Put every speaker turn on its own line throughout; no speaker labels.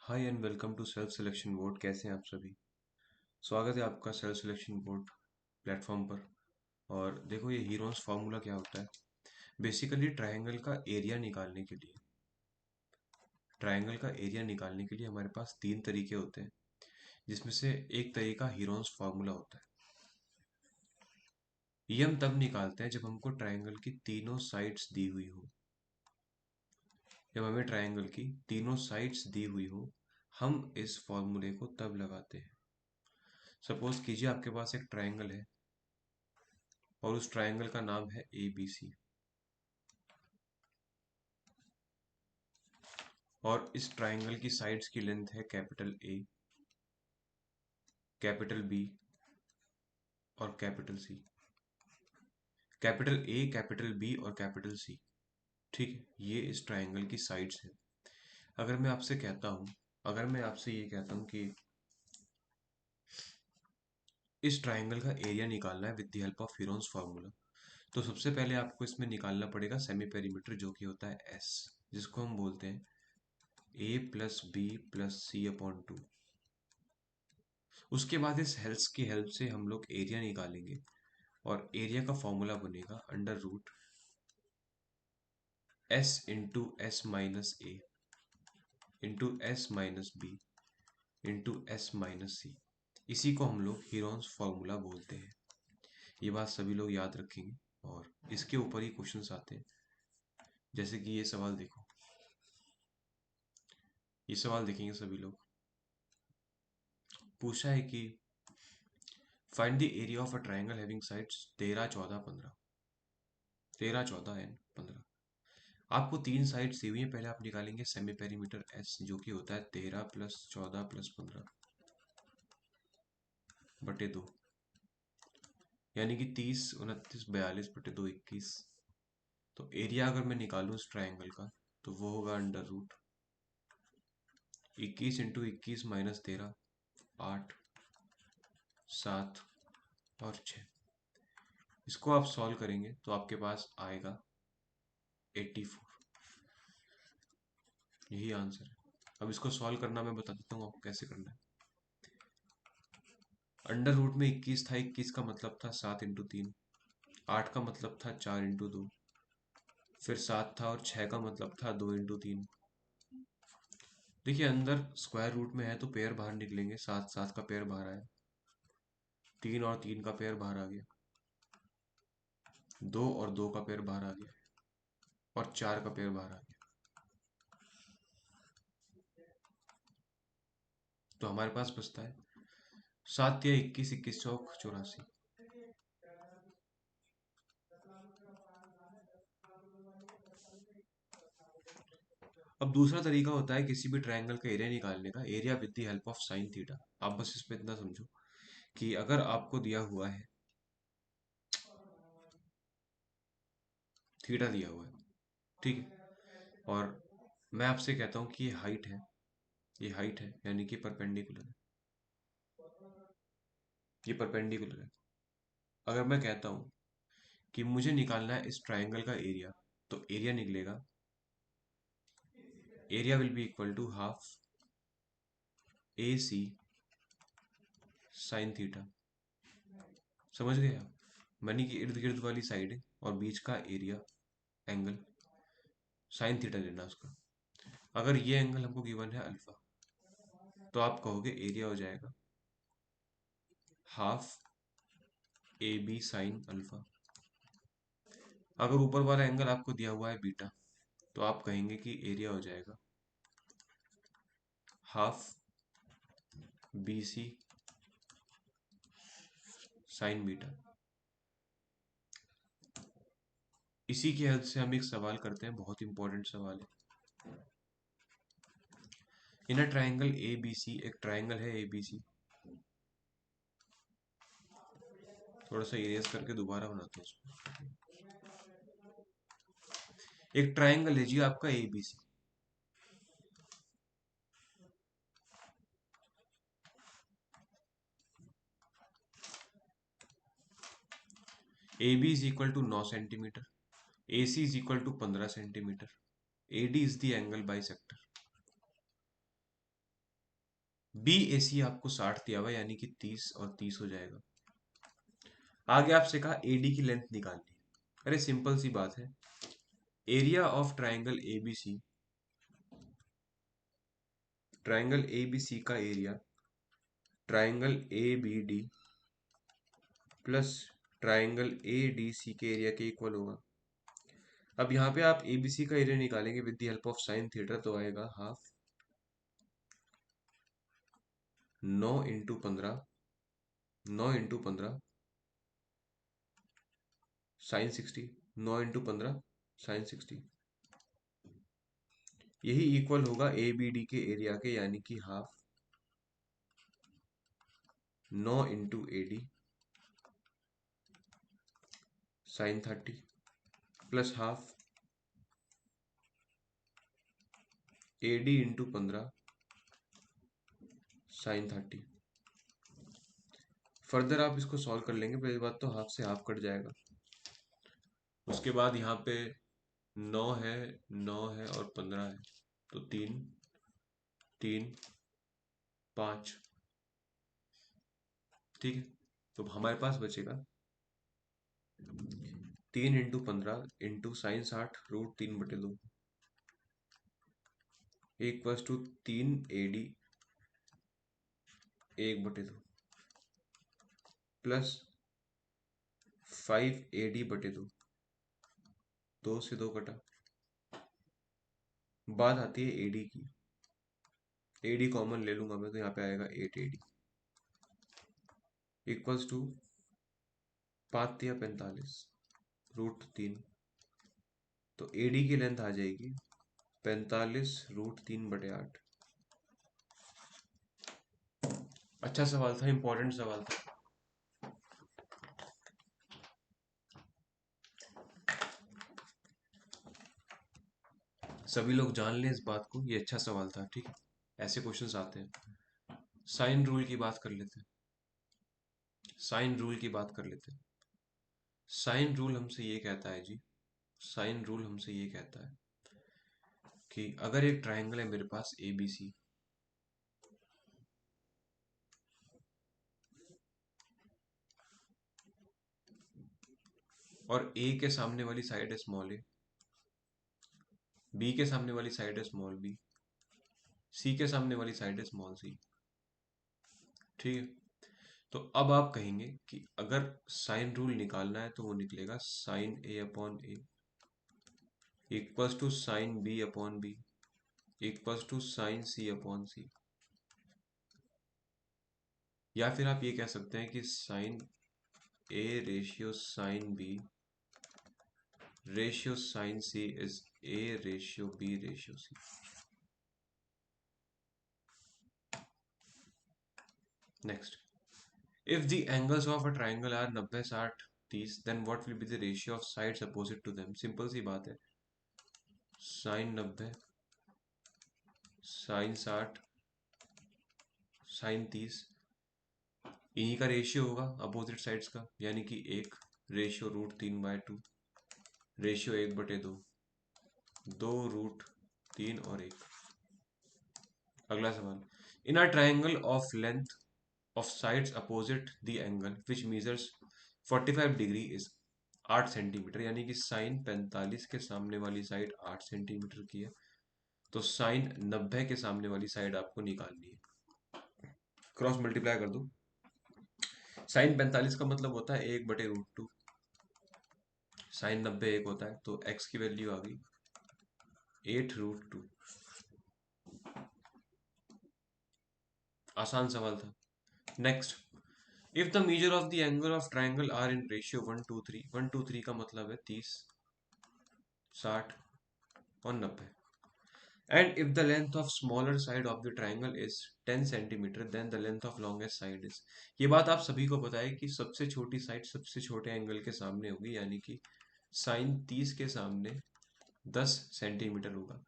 Hi and welcome to self selection board. कैसे हैं आप सभी। स्वागत है आपका सेल्फ सिलेक्शन बोर्ड प्लेटफॉर्म पर। और देखो, ये हीरोन्स फार्मूला क्या होता है। बेसिकली ट्रायंगल का एरिया निकालने के लिए हमारे पास तीन तरीके होते हैं, जिसमें से एक तरीका हीरोन्स फार्मूला होता है। ये हम तब निकालते हैं जब हमको ट्रायंगल की तीनों साइड्स दी हुई हो। जब हमें ट्रायंगल की तीनों साइड्स दी हुई हो, हम इस फॉर्मूले को तब लगाते हैं। सपोज कीजिए आपके पास एक ट्रायंगल है और उस ट्रायंगल का नाम है ABC, और इस ट्रायंगल की साइड्स की लेंथ है कैपिटल A, कैपिटल B और capital C। Capital A, capital B और कैपिटल C। ठीक है, ये इस ट्रायंगल की साइड्स हैं। अगर मैं आपसे कहता हूं अगर मैं आपसे ये कहता हूं कि इस ट्रायंगल का एरिया निकालना है with the help of Heron's formula, तो सबसे पहले आपको इसमें निकालना पड़ेगा सेमी पेरीमीटर, जो कि होता है S, जिसको हम बोलते हैं A+B+C/2। उसके बाद इस हेल्प्स की हेल्प से हम लोग एरिया निकालेंगे, और एरिया का फॉर्मूला बनेगा √S × S - A × S - B × S - C। इसी को हम लोग हीरोन्स फार्मूला बोलते हैं। ये बात सभी लोग याद रखेंगे, और इसके ऊपर ही क्वेश्चंस आते हैं। जैसे कि ये सवाल देखेंगे सभी लोग। पूछा है कि find the area of a triangle having sides 13, 14, 15। 13, 14 and 15। आपको तीन साइड्स दी हुई है। पहले आप निकालेंगे सेमी पेरीमीटर S, जो कि होता है 13+14+15/2, यानी कि 30, 29, 42/2, 21। तो एरिया अगर मैं निकालूं इस ट्रायंगल का, तो वो होगा √21 × 21 - 13, 8, 7 और 6। इसको आप सॉल्व करेंगे तो आपके पास आएगा 84। यही आंसर है। अब इसको सॉल्व करना मैं बता देता हूँ आपको कैसे करना है। अंडर रूट में 21 था, 21 का मतलब था 7 × 3, 8 का मतलब था 4 × 2, फिर 7 था, और 6 का मतलब था 2 × 3। देखिए, अंदर स्क्वायर रूट में है तो पेयर बाहर निकलेंगे। 7, 7 का पेयर बाहर आया, 3 और 3 का पेयर बाहर आ गया, 2 और 2 का पेयर बाहर आ गया, और 4 का पेयर बाहर आ गया। तो हमारे पास बचता है 7 या 21, 21 चौक 84। अब दूसरा तरीका होता है किसी भी ट्रायंगल का एरिया निकालने का, area with the help of sine theta. आप बस इसमें इतना समझो कि अगर आपको दिया हुआ है, थीटा दिया हुआ है, ठीक है, और मैं आपसे कहता हूं कि ये हाइट है, यानी कि परपेंडिकुलर है, ये परपेंडिकुलर है। अगर मैं कहता हूं कि मुझे निकालना है इस ट्रायंगल का एरिया, तो एरिया निकलेगा, area will be equal to half AC sine theta. समझ गए आप। मनी की इर्द गिर्द वाली साइड है और बीच का एरिया, एंगल साइन थीटा लेना उसका। अगर ये एंगल हमको गिवन है अल्फा, तो आप कहोगे एरिया हो जाएगा हाफ AB साइन अल्फा। अगर ऊपर वाला एंगल आपको दिया हुआ है बीटा, तो आप कहेंगे कि एरिया हो जाएगा हाफ BC साइन बीटा। इसी की हेल्प से हम एक सवाल करते हैं, बहुत इंपॉर्टेंट सवाल है। इन अ ट्रायंगल ABC, एक ट्रायंगल है ABC। थोड़ा सा इरेज करके दोबारा बनाते हैं इसको। एक ट्रायंगल है जी आपका ABC। AB is equal to 9 centimetre, AC is equal to 15 centimetre, AD is the angle bisector. B A C आपको 60 दिया हुआ है, यानी कि 30 और 30 हो जाएगा। आगे आपसे कहा एडी की लेंथ निकालनी है। अरे सिंपल सी बात है, area of triangle A B C, triangle A B C का area triangle A B D plus triangle A D C के एरिया के इक्वल होगा। अब यहाँ पे आप ए बी सी का एरिया निकालेंगे with the help of sine theta, तो आएगा हाफ 9 × 15, 9 × 15 साइन 60, 9 × 15 साइन 60, यही इक्वल होगा ए बी डी के एरिया के, यानी कि half 9 × AD sine 30 plus half AD × 15 sine 30। Further आप इसको सॉल्व कर लेंगे, पहली बात तो हाफ से हाफ कट जाएगा, उसके बाद यहाँ पे 9 है, 9 है और 15 है, तो 3 3 5, ठीक है। तो हमारे पास बचेगा 3 × 15 sine 60 √3/2 equals to 3 AD 1/2 plus 5 AD/2, 2 से 2 कटा। बात आती है एडी की, एडी कॉमन ले लूंगा मैं, तो यहाँ पे आएगा 8 AD इक्वल्स टू 5 या 45 √3, तो एडी की लेंथ आ जाएगी 45 √3/8। अच्छा सवाल था, इंपॉर्टेंट सवाल था। सभी लोग जान लें इस बात को, ये अच्छा सवाल था, ठीक है। ऐसे क्वेश्चंस आते हैं। साइन रूल की बात कर लेते हैं, साइन रूल की बात कर लेते हैं। साइन रूल हमसे ये कहता है जी, साइन रूल हमसे ये कहता है कि अगर एक ट्रायंगल है मेरे पास ए बी सी, और ए के सामने वाली साइड है स्मॉल ए, बी के सामने वाली साइड है स्मॉल बी, सी के सामने वाली साइड है स्मॉल सी, ठीक है। तो अब आप कहेंगे कि अगर साइन रूल निकालना है तो वो निकलेगा sine A/A equals to sine B/B equals to sine C/C, या फिर आप ये कह सकते हैं कि sine A ratio sine B ratio sine C is A ratio B ratio C। Next, if the angles of a triangle are 90 60 30, then what will be the ratio of sides opposite to them? Simple सी बात है, sign 90 sign 60 sign 30, इन्हीं का ratio होगा opposite sides का, यानी कि 1 ratio √3/2 ratio 1/2, 2 √3 और 1। अगला सवाल, in a triangle of length of sides opposite the angle which measures 45 degree is 8 centimetre, यानी कि साइन 45 के सामने वाली साइड 8 सेंटीमीटर की है, तो साइन 90 के सामने वाली साइड आपको निकालनी है। क्रॉस मल्टीप्लाई कर दो, साइन 45 का मतलब होता है 1/√2, साइन 90 1 होता है, तो x की वैल्यू आ गई 8√2। आसान सवाल था। Next, if the measure of the angle of triangle are in ratio 1 2 3, 1 2 3 का मतलब है 30 60 और 90, and if the length of smaller side of the triangle is 10 centimetre then the length of longest side is. ये बात आप सभी को पता है कि सबसे छोटी साइड सबसे छोटे एंगल के सामने होगी, यानी कि साइन 30 के सामने 10 सेंटीमीटर होगा।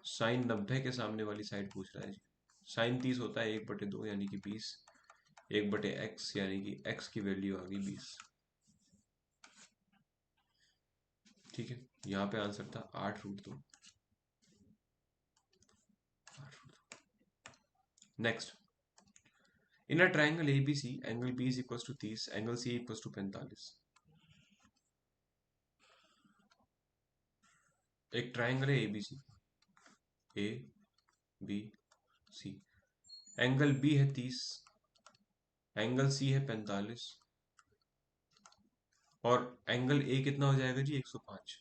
साइन 90 के सामने वाली साइड पूछ रहा है जी, साइन 30 होता है 1/2 यानी कि 20, 1/x यानी कि x की वैल्यू आ गई 20, ठीक है। यहाँ पे आंसर था 8√2। Next, in a triangle ABC angle B is equal to 30, angle C equal to 45। एक ट्राइंगल है ABC, ABC, एंगल B है 30, एंगल C है 45, और एंगल A कितना हो जाएगा जी? 105।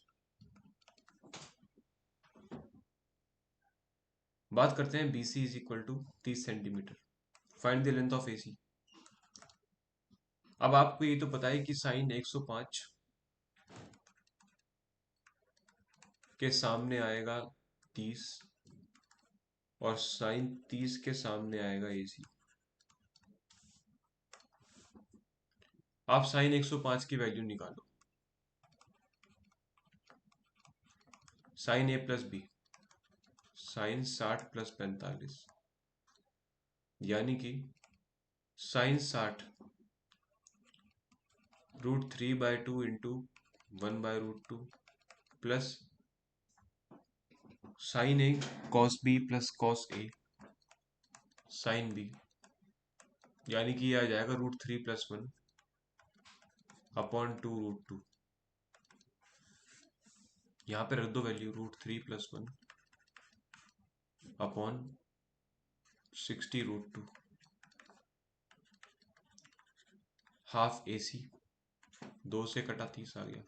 बात करते हैं BC is equal to 30 centimetre. Find the length of AC। अब आपको ये तो पता है कि साइन 105 के सामने आएगा 30, और साइन 30 के सामने आएगा AC। आप साइन 105 की वैल्यू निकालो। Sine A plus B, sine 60 plus 45, यानी कि sine 60 √3/2 into 1/√2 plus sine A cos B plus cos A sine B, यानी कि यह आ जाएगा √3+1 अपॉन 2√2। यहाँ पे रख दो वैल्यू, √3+1 अपॉन 60√2, हाफ AC, 2 से कटा 30 आ गया।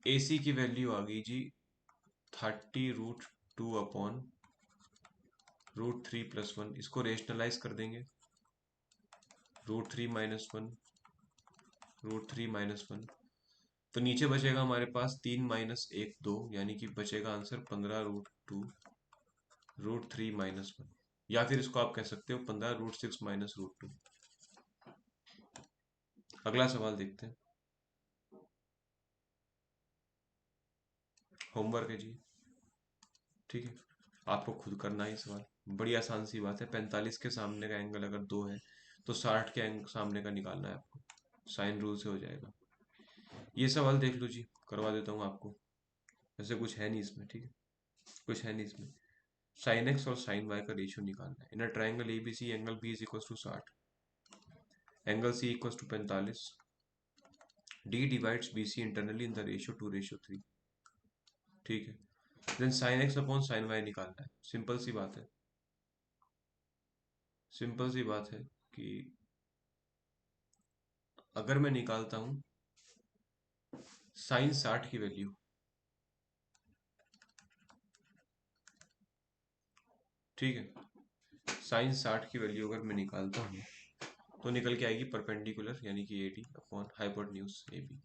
AC की वैल्यू आ गई जी 30√2 अपॉन √3+1। इसको रेशनलाइज कर देंगे, √3 - 1 √3 - 1, तो नीचे बचेगा हमारे पास 3 - 1 2, यानी कि बचेगा आंसर 15√2 √3 - 1, या फिर इसको आप कह सकते हो 15√6 - √2। अगला सवाल देखते हैं। होमवर्क है जी, ठीक है, आपको खुद करना है सवाल। बड़ी आसान सी बात है। 45 के सामने का एंगल अगर 2 है तो 60 के सामने का निकालना है आपको। साइन रूल से हो जाएगा। ये सवाल देख लो जी, करवा देता हूँ आपको। वैसे कुछ है नहीं इसमें, ठीक है, कुछ है नहीं इसमें। साइन एक्स और साइन वाई का रेशियो निकालना है। In a triangle ABC angle B is equal to 60, angle C equal to 45, D divides BC internally in the ratio 2:3। ठीक है, then sine x upon sine y निकालना है। Simple सी बात है, सिंपल सी बात है कि अगर मैं निकालता हूं साइन 60 की वैल्यू, ठीक है, साइन 60 की वैल्यू अगर मैं निकालता हूं तो निकल के आएगी परपेंडिकुलर, यानी कि AD अपॉन हाइपोटेन्यूज AB।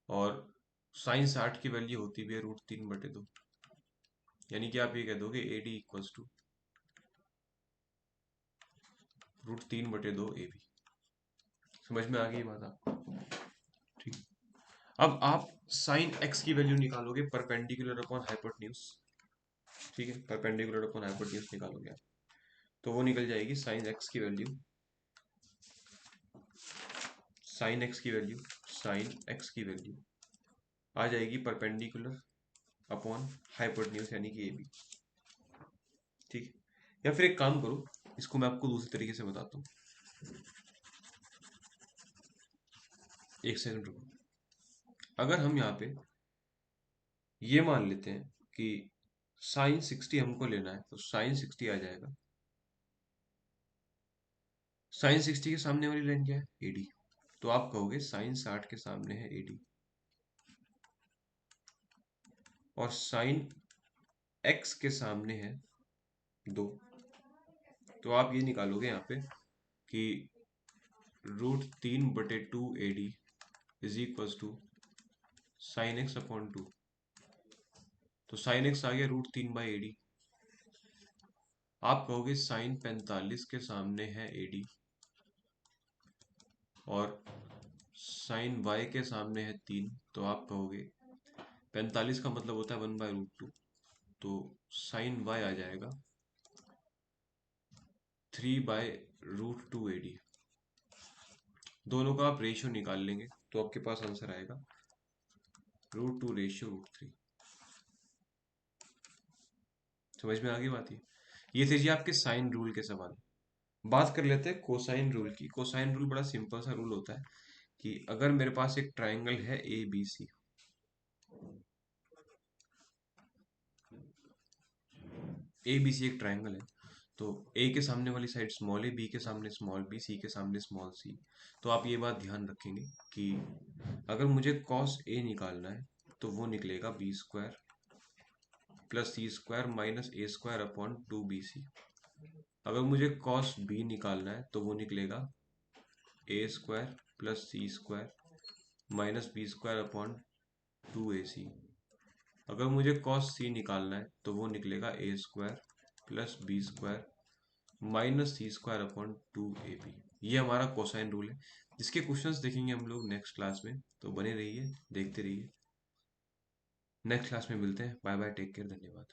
और साइन 60 की वैल्यू होती भी है √3/2, यानी कि आप ये कह दोगे AD इक्वल्स टू √3/2 AB। समझ में आ गई बात आपको? ठीक। अब आप साइन x की वैल्यू निकालोगे परपेंडिकुलर अपॉन हाइपोटेन्यूज, ठीक है, परपेंडिकुलर अपॉन हाइपोटेन्यूज निकालोगे आप, तो वो निकल जाएगी साइन x की वैल्यू, साइन x की वैल्यू, साइन x की वैल्यू आ जाएगी परपेंडिकुलर अपॉन हाइपोटेन्यूज, यानी कि AB। ठीक है, या फिर एक काम करो, इसको मैं आपको दूसरे तरीके से बताता हूँ। एक सेकंड रुको। अगर हम यहाँ पे ये मान लेते हैं कि साइन 60 हमको लेना है, तो साइन 60 आ जाएगा, साइन 60 के सामने वाली लाइन क्या है? AD। तो आप कहोगे साइन 60 के सामने है AD, और साइन x के सामने है 2। तो आप ये निकालोगे यहाँ पे कि √3/2 AD is equal to sine x upon 2। तो साइन x आ गया √3/AD। आप कहोगे साइन 45 के सामने है AD, और साइन y के सामने है 3। तो आप कहोगे 45 का मतलब होता है 1/√2, तो साइन y आ जाएगा 3/√2 AD। दोनों का आप रेशियो निकाल लेंगे तो आपके पास आंसर आएगा √2 रेशियो √3। समझ में आ गई बात? है ये थे जी आपके साइन रूल के सवाल। बात कर लेते हैं कोसाइन रूल की। कोसाइन रूल बड़ा सिंपल सा रूल होता है कि अगर मेरे पास एक ट्राइंगल है ए बी सी, ए बी सी एक ट्राइंगल है, तो ए के सामने वाली साइड स्मॉल ए, बी के सामने स्मॉल बी, सी के सामने स्मॉल सी। तो आप ये बात ध्यान रखेंगे कि अगर मुझे कॉस ए निकालना है तो वो निकलेगा b square plus c square minus a square upon two b c. अगर मुझे कॉस बी निकालना है तो वो निकलेगा a square plus c square minus b square upon two a c. अगर मुझे कॉस सी निकालना है तो वो निकलेगा a square plus b square minus c square upon two a b. ये हमारा कोसाइन रूल है, जिसके क्वेश्चंस देखेंगे हम लोग नेक्स्ट क्लास में। तो बने रहिए, देखते रहिए। नेक्स्ट क्लास में मिलते हैं। बाय बाय, टेक केयर, धन्यवाद।